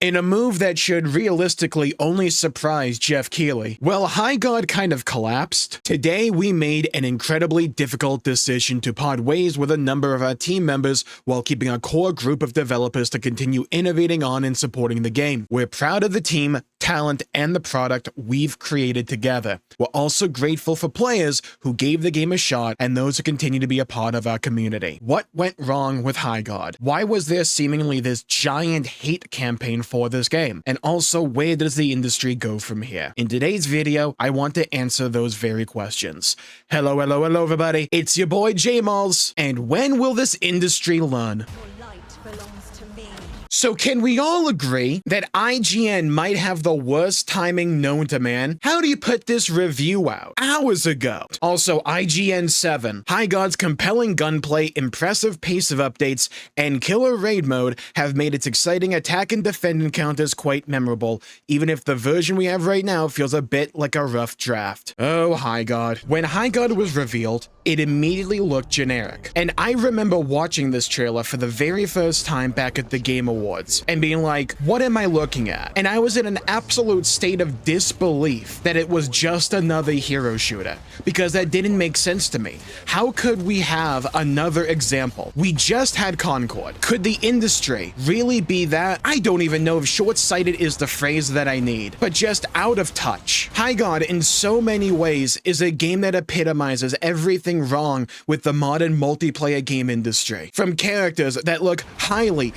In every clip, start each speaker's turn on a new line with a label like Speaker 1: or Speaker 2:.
Speaker 1: In a move that should realistically only surprise Jeff Keighley, well, Highguard kind of collapsed. Today, we made an incredibly difficult decision to part ways with a number of our team members while keeping a core group of developers to continue innovating on and supporting the game. We're proud of the team, talent, and the product we've created together. We're also grateful for players who gave the game a shot and those who continue to be a part of our community. What went wrong with Highguard? Why was there seemingly this giant hate campaign for this game? And also, where does the industry go from here? In today's video, I want to answer those very questions. Hello everybody, it's your boy Jmulls, and when will this industry learn?
Speaker 2: Your light belongs to me.
Speaker 1: So can we all agree that IGN might have the worst timing known to man? How do you put this review out? Hours ago. Also, IGN 7, Highguard's compelling gunplay, impressive pace of updates, and killer raid mode have made its exciting attack and defend encounters quite memorable, even if the version we have right now feels a bit like a rough draft. Oh, Highguard. When Highguard was revealed, it immediately looked generic. And I remember watching this trailer for the very first time back at the Game Awards and being like, what am I looking at? And I was in an absolute state of disbelief that it was just another hero shooter, because that didn't make sense to me. How could we have another example? We just had Concord. Could the industry really be that? I don't even know if short-sighted is the phrase that I need, but just out of touch. Highguard in so many ways is a game that epitomizes everything wrong with the modern multiplayer game industry. From characters that look highly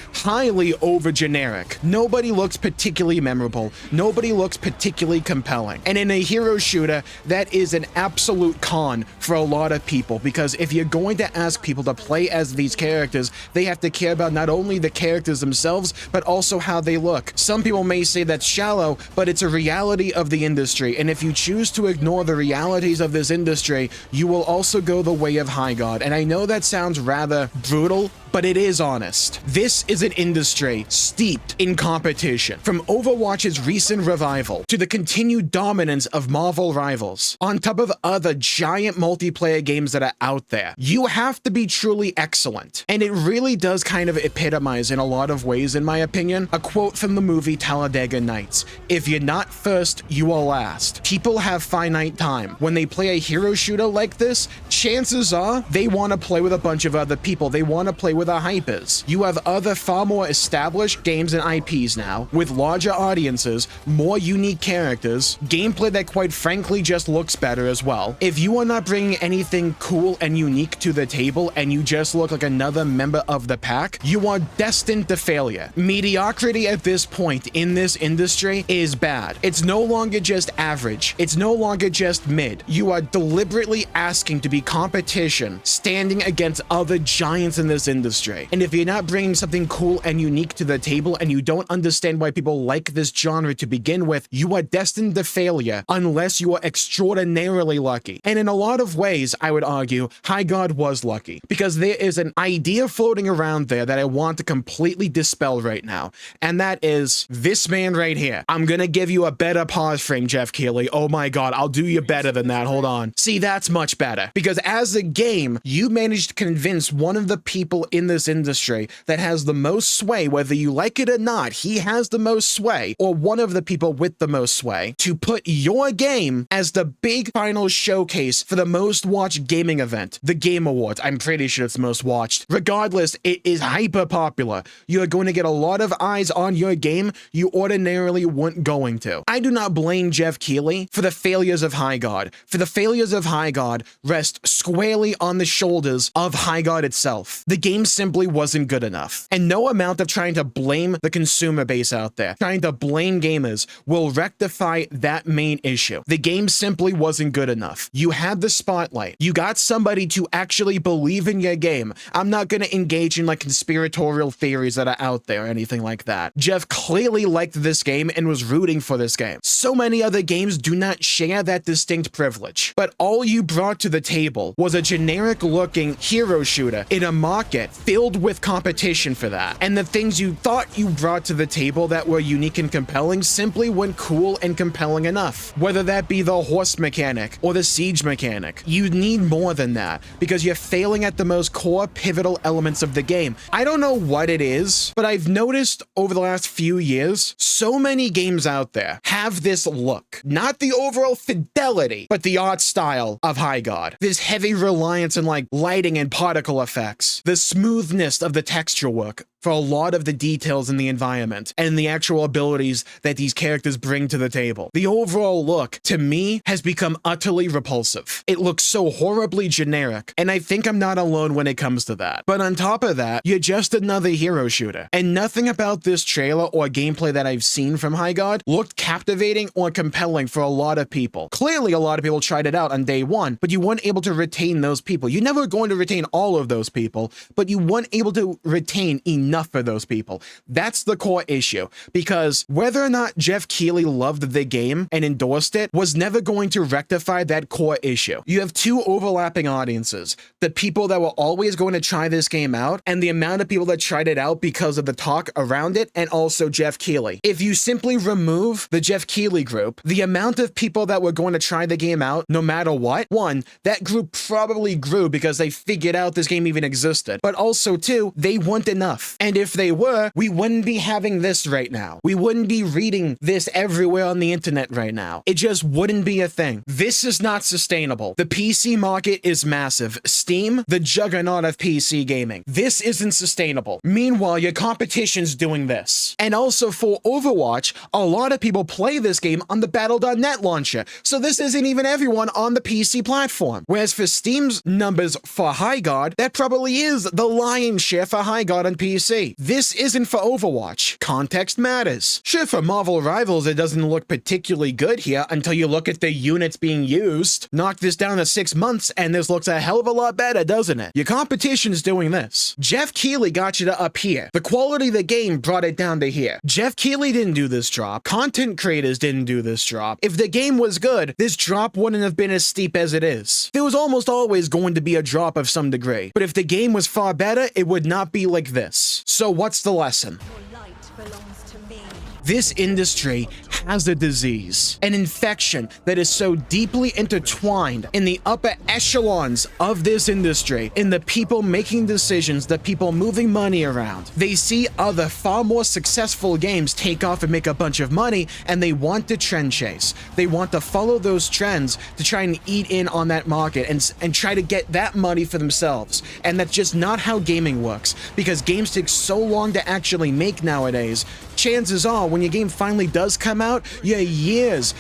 Speaker 1: over generic. Nobody looks particularly memorable. Nobody looks particularly compelling. And in a hero shooter, that is an absolute con for a lot of people, because if you're going to ask people to play as these characters, they have to care about not only the characters themselves, but also how they look. Some people may say that's shallow, but it's a reality of the industry. And if you choose to ignore the realities of this industry, you will also go the way of Highguard. And I know that sounds rather brutal, but it is honest. This is an industry steeped in competition. From Overwatch's recent revival to the continued dominance of Marvel rivals, on top of other giant multiplayer games that are out there, you have to be truly excellent. And it really does kind of epitomize in a lot of ways, in my opinion, a quote from the movie Talladega Nights. If you're not first, you are last. People have finite time. When they play a hero shooter like this, chances are they want to play with a bunch of other people. They want to play with a hypers. You have other far more established games and IPs now, with larger audiences, more unique characters, gameplay that quite frankly just looks better as well. If you are not bringing anything cool and unique to the table and you just look like another member of the pack, you are destined to failure. Mediocrity at this point in this industry is bad. It's no longer just average. It's no longer just mid. You are deliberately asking to be competition, standing against other giants in this industry. And if you're not bringing something cool and unique to the table and you don't understand why people like this genre to begin with, you are destined to failure unless you are extraordinarily lucky. And in a lot of ways, I would argue, Highguard was lucky, because there is an idea floating around there that I want to completely dispel right now. And that is this man right here. I'm gonna give you a better pause frame, Jeff Keighley. Oh my God, I'll do you better than that. Hold on. See, that's much better. Because as a game, you managed to convince one of the people in this industry that has the most sway, whether you like it or not, he has the most sway, or one of the people with the most sway, to put your game as the big final showcase for the most watched gaming event, the Game Awards. I'm pretty sure it's the most watched. Regardless, it is hyper popular. You are going to get a lot of eyes on your game you ordinarily weren't going to. I do not blame Jeff Keighley for the failures of Highguard. For the failures of Highguard rest squarely on the shoulders of Highguard itself. The game simply wasn't good enough. And no amount of trying to blame the consumer base out there, trying to blame gamers, will rectify that main issue. The game simply wasn't good enough. You had the spotlight. You got somebody to actually believe in your game. I'm not going to engage in like conspiratorial theories that are out there or anything like that. Jeff clearly liked this game and was rooting for this game. So many other games do not share that distinct privilege. But all you brought to the table was a generic looking hero shooter in a market filled with competition for that. And the things you thought you brought to the table that were unique and compelling simply weren't cool and compelling enough. Whether that be the horse mechanic or the siege mechanic, you need more than that because you're failing at the most core pivotal elements of the game. I don't know what it is, but I've noticed over the last few years, so many games out there have this look. Not the overall fidelity, but the art style of Highguard. This heavy reliance on like lighting and particle effects. The smoothness of the texture work for a lot of the details in the environment and the actual abilities that these characters bring to the table. The overall look, to me, has become utterly repulsive. It looks so horribly generic, and I think I'm not alone when it comes to that. But on top of that, you're just another hero shooter, and nothing about this trailer or gameplay that I've seen from Highguard looked captivating or compelling for a lot of people. Clearly, a lot of people tried it out on day one, but you weren't able to retain those people. You're never going to retain all of those people, but you weren't able to retain enough for those people. That's the core issue, because whether or not Jeff Keighley loved the game and endorsed it was never going to rectify that core issue. You have two overlapping audiences, the people that were always going to try this game out and the amount of people that tried it out because of the talk around it, and also Jeff Keighley. If you simply remove the Jeff Keighley group, the amount of people that were going to try the game out no matter what, one, that group probably grew because they figured out this game even existed, but also two, they weren't enough. And if they were, we wouldn't be having this right now. We wouldn't be reading this everywhere on the internet right now. It just wouldn't be a thing. This is not sustainable. The PC market is massive. Steam, the juggernaut of PC gaming. This isn't sustainable. Meanwhile, your competition's doing this. And also for Overwatch, a lot of people play this game on the Battle.net launcher, so this isn't even everyone on the PC platform. Whereas for Steam's numbers for Highguard, that probably is the lion's share for Highguard on PC. This isn't for Overwatch. Context matters. Sure, for Marvel Rivals, it doesn't look particularly good here until you look at the units being used. Knock this down to 6 months, and this looks a hell of a lot better, doesn't it? Your competition's doing this. Jeff Keighley got you to up here. The quality of the game brought it down to here. Jeff Keighley didn't do this drop. Content creators didn't do this drop. If the game was good, this drop wouldn't have been as steep as it is. There was almost always going to be a drop of some degree. But if the game was far better, it would not be like this. So what's the lesson?
Speaker 2: Your light belongs to me.
Speaker 1: This industry has a disease, an infection that is so deeply intertwined in the upper echelons of this industry, in the people making decisions, the people moving money around. They see other far more successful games take off and make a bunch of money, and they want to trend chase. They want to follow those trends to try and eat in on that market and try to get that money for themselves. And that's just not how gaming works, because games take so long to actually make nowadays. Chances are, when your game finally does come out, you're years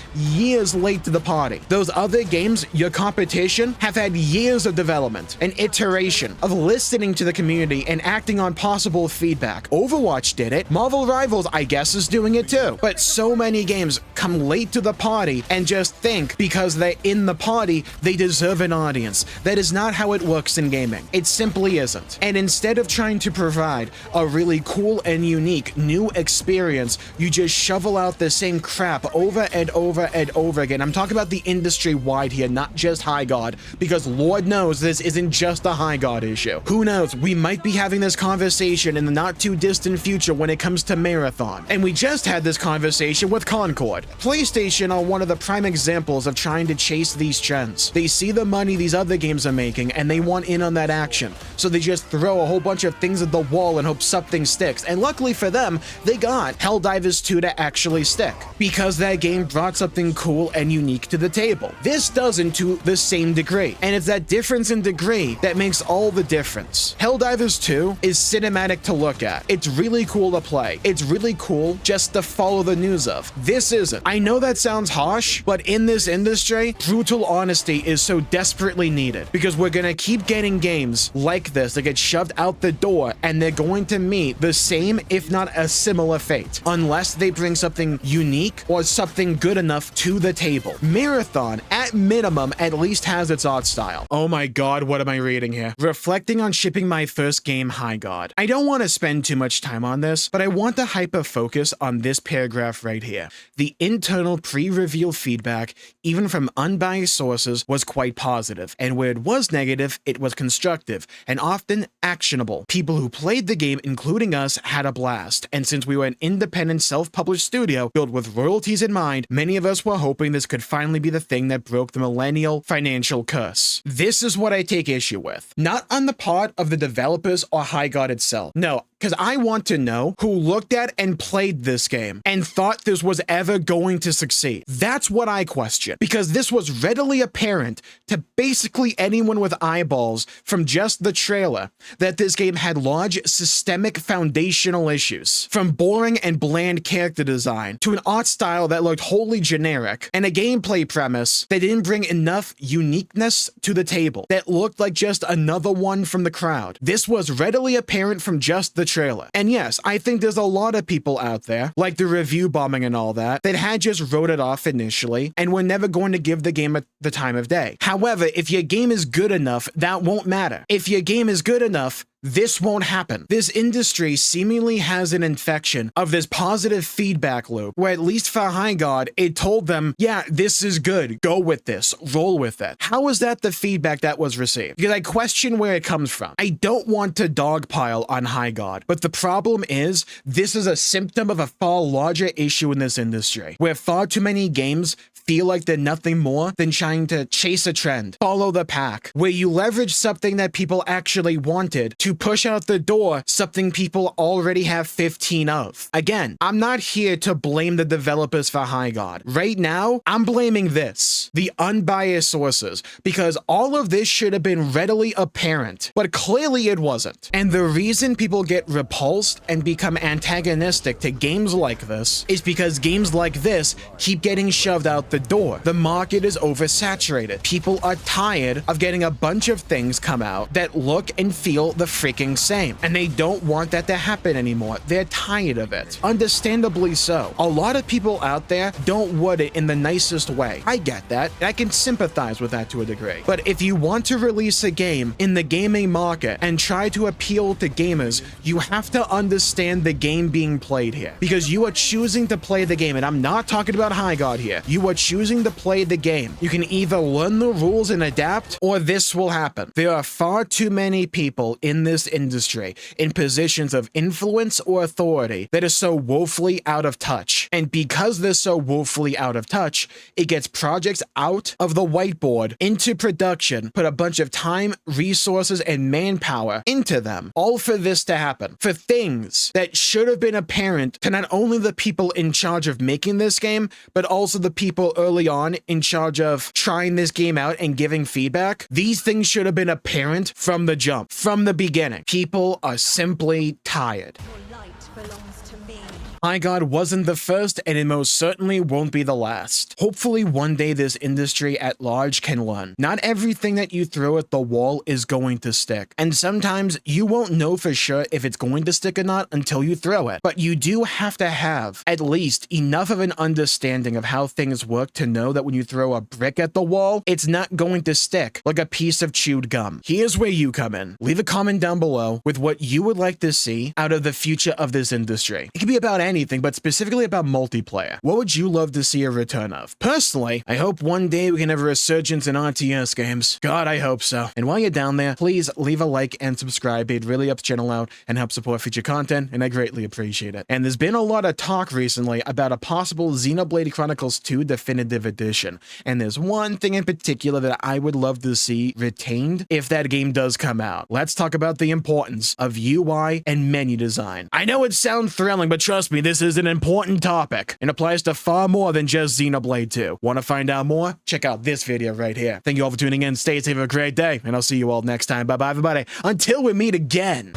Speaker 1: late to the party. Those other games, your competition, have had years of development, an iteration of listening to the community and acting on possible feedback. Overwatch did it. Marvel Rivals, I guess, is doing it too. But so many games come late to the party and just think because they're in the party, they deserve an audience. That is not how it works in gaming. It simply isn't. And instead of trying to provide a really cool and unique new experience, you just shovel out the same crap over and over and over again. I'm talking about the industry wide here, not just Highguard, because Lord knows this isn't just a Highguard issue. Who knows? We might be having this conversation in the not too distant future when it comes to Marathon. And we just had this conversation with Concord. PlayStation are one of the prime examples of trying to chase these trends. They see the money these other games are making and they want in on that action. So they just throw a whole bunch of things at the wall and hope something sticks. And luckily for them, they got Helldivers 2 to actually stick, because that game brought something cool and unique to the table. This doesn't to the same degree, and it's that difference in degree that makes all the difference. Helldivers 2 is cinematic to look at. It's really cool to play. It's really cool just to follow the news of. This isn't. I know that sounds harsh, but in this industry, brutal honesty is so desperately needed, because we're gonna keep getting games like this that get shoved out the door, and they're going to meet the same, if not a similar fate, unless they bring something unique or something good enough to the table. Marathon, at at minimum, at least has its art style. Oh my god, what am I reading here? Reflecting on shipping my first game, Highguard. I don't want to spend too much time on this, but I want to hyper-focus on this paragraph right here. The internal pre-reveal feedback, even from unbiased sources, was quite positive, and where it was negative, it was constructive, and often actionable. People who played the game, including us, had a blast, and since we were an independent self-published studio built with royalties in mind, many of us were hoping this could finally be the thing that broke the millennial financial curse. This is what I take issue with. Not on the part of the developers or Highguard itself. No, because I want to know who looked at and played this game and thought this was ever going to succeed. That's what I question, because this was readily apparent to basically anyone with eyeballs from just the trailer that this game had large systemic foundational issues, from boring and bland character design to an art style that looked wholly generic and a gameplay premise that didn't bring enough uniqueness to the table, that looked like just another one from the crowd. This was readily apparent from just the trailer. And yes, I think there's a lot of people out there, like the review bombing and all that had just wrote it off initially and were never going to give the game the time of day. However, if your game is good enough, that won't matter. If your game is good enough, this won't happen. This industry seemingly has an infection of this positive feedback loop, where at least for Highguard, it told them, yeah, this is good, go with this, roll with it. How is that the feedback that was received? Because I question where it comes from. I don't want to dogpile on Highguard, but the problem is, this is a symptom of a far larger issue in this industry, where far too many games feel like they're nothing more than trying to chase a trend, follow the pack, where you leverage something that people actually wanted to push out the door something people already have 15 of. Again, I'm not here to blame the developers for Highguard. Right now, I'm blaming this, the unbiased sources, because all of this should have been readily apparent, but clearly it wasn't. And the reason people get repulsed and become antagonistic to games like this is because games like this keep getting shoved out the door. The market is oversaturated. People are tired of getting a bunch of things come out that look and feel the freaking same, and they don't want that to happen anymore. They're tired of it. Understandably so. A lot of people out there don't word it in the nicest way. I get that, and I can sympathize with that to a degree. But if you want to release a game in the gaming market and try to appeal to gamers, you have to understand the game being played here, because you are choosing to play the game, and I'm not talking about Highguard here. You are choosing to play the game. You can either learn the rules and adapt, or this will happen. There are far too many people in this industry in positions of influence or authority that are so woefully out of touch. And because they're so woefully out of touch, it gets projects out of the whiteboard into production, put a bunch of time, resources, and manpower into them, all for this to happen. For things that should have been apparent to not only the people in charge of making this game, but also the people early on in charge of trying this game out and giving feedback. These things should have been apparent from the jump, from the beginning. People are simply tired.
Speaker 2: Your light belongs to me.
Speaker 1: Highguard wasn't the first, and it most certainly won't be the last. Hopefully one day this industry at large can learn. Not everything that you throw at the wall is going to stick, and sometimes you won't know for sure if it's going to stick or not until you throw it. But you do have to have at least enough of an understanding of how things work to know that when you throw a brick at the wall, it's not going to stick like a piece of chewed gum. Here's where you come in. Leave a comment down below with what you would like to see out of the future of this industry. It could be about anything, but specifically about multiplayer. What would you love to see a return of? Personally, I hope one day we can have a resurgence in RTS games. God, I hope so. And while you're down there, please leave a like and subscribe. It really helps the channel out and helps support future content, and I greatly appreciate it. And there's been a lot of talk recently about a possible Xenoblade Chronicles 2 Definitive Edition, and there's one thing in particular that I would love to see retained if that game does come out. Let's talk about the importance of UI and menu design. I know it sounds thrilling, but trust me, this is an important topic and applies to far more than just Xenoblade 2. Want to find out more? Check out this video right here. Thank you all for tuning in. Stay safe, have a great day, and I'll see you all next time. Bye-bye, everybody. Until we meet again.